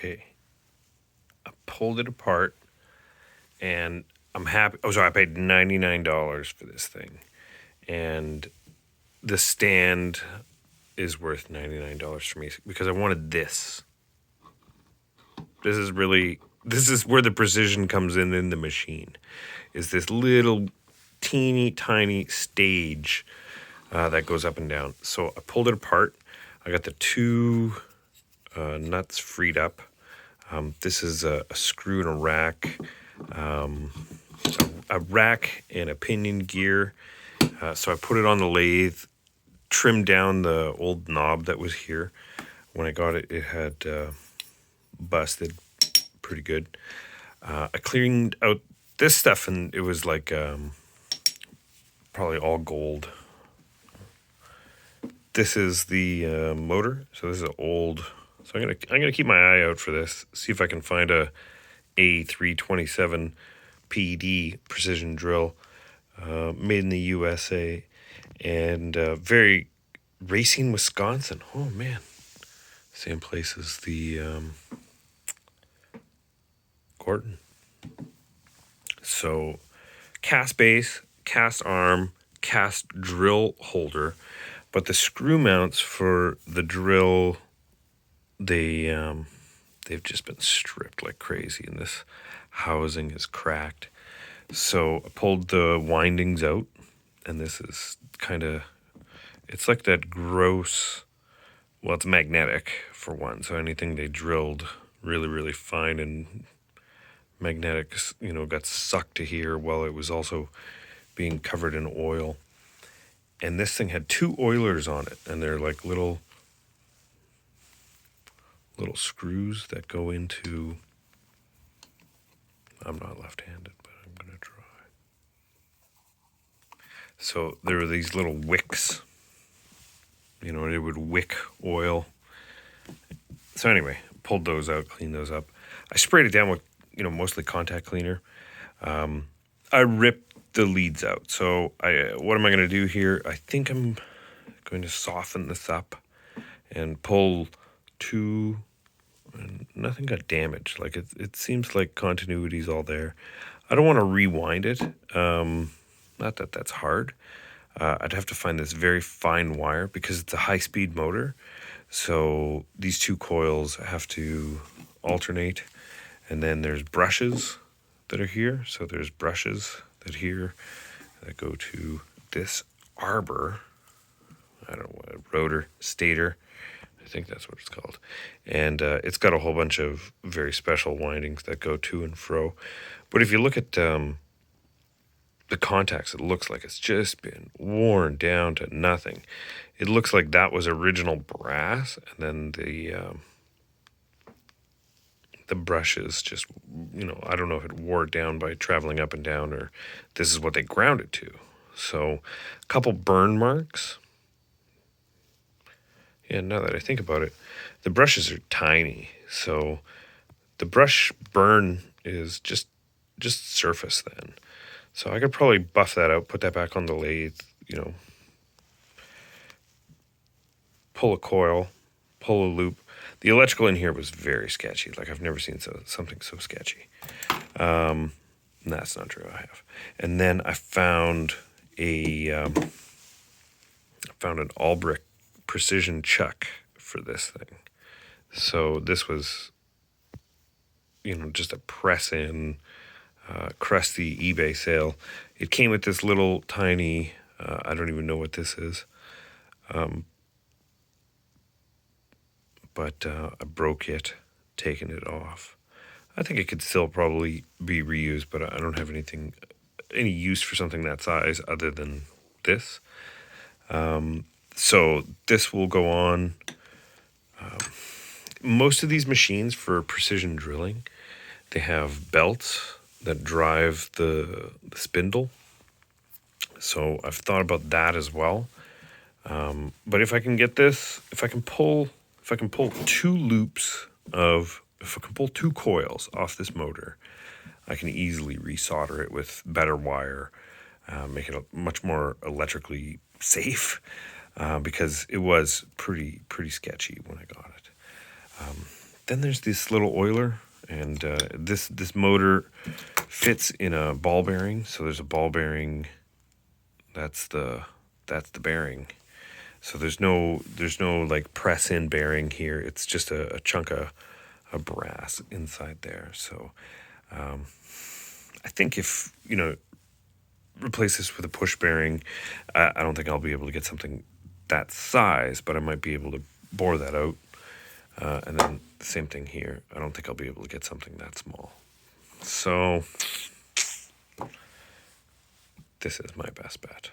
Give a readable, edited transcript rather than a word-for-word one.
okay. I pulled it apart, and I'm happy. Oh, sorry, I paid $99 for this thing, and the stand is worth $99 for me because I wanted this. This is where the precision comes in the machine. Is this little teeny tiny stage that goes up and down. So I pulled it apart. I got the two nuts freed up. This is a screw and a rack, a rack and a pinion gear. So I put it on the lathe, trimmed down the old knob that was here. When I got it, it had busted pretty good. I cleaned out this stuff, and it was like probably all gold. This is the motor. So this is old. So I'm gonna keep my eye out for this. See if I can find a A327 PD precision drill made in the USA, and very Racine, Wisconsin. Oh man, same place as the Gordon. So cast base, cast arm, cast drill holder, but the screw mounts for the drill, they've just been stripped like crazy, and this housing is cracked. So I pulled the windings out, and this is it's like that gross, well, it's magnetic for one, so anything they drilled really, really fine and magnetic, got sucked to here while it was also being covered in oil. And this thing had two oilers on it, and they're like little screws that go into, I'm not left-handed, but I'm going to try. So there were these little wicks, it would wick oil. So anyway, pulled those out, cleaned those up. I sprayed it down with, mostly contact cleaner. I ripped the leads out. So what am I going to do here? I think I'm going to soften this up and pull two, and nothing got damaged. Like it seems like continuity's all there. I don't want to rewind it. Not that that's hard. I'd have to find this very fine wire because it's a high-speed motor. So these two coils have to alternate. And then there's brushes that are here. So there's brushes that go to this arbor. I don't know what, rotor, stator. I think that's what it's called. And it's got a whole bunch of very special windings that go to and fro. But if you look at the contacts, it looks like it's just been worn down to nothing. It looks like that was original brass, and then the brushes just, I don't know if it wore down by traveling up and down, or this is what they ground it to. So a couple burn marks. Yeah, now that I think about it, the brushes are tiny, so the brush burn is just surface then. So I could probably buff that out, put that back on the lathe, pull a coil, pull a loop. The electrical in here was very sketchy. Like I've never seen something so sketchy. That's not true. I have. And then I found an Albrick precision chuck for this thing. So this was, just a press-in, crusty eBay sale. It came with this little tiny, I don't even know what this is. But I broke it, taking it off. I think it could still probably be reused, but I don't have any use for something that size other than this. So this will go on. Most of these machines for precision drilling, they have belts that drive the spindle. So I've thought about that as well. But if I can pull two coils off this motor, I can easily resolder it with better wire, make it much more electrically safe, because it was pretty sketchy when I got it. Then there's this little oiler, and this motor fits in a ball bearing. So there's a ball bearing. That's the bearing. So there's no like press in bearing here. It's just a chunk of brass inside there. So I think if replace this with a push bearing, I don't think I'll be able to get something that size, but I might be able to bore that out. And then the same thing here. I don't think I'll be able to get something that small. So this is my best bet.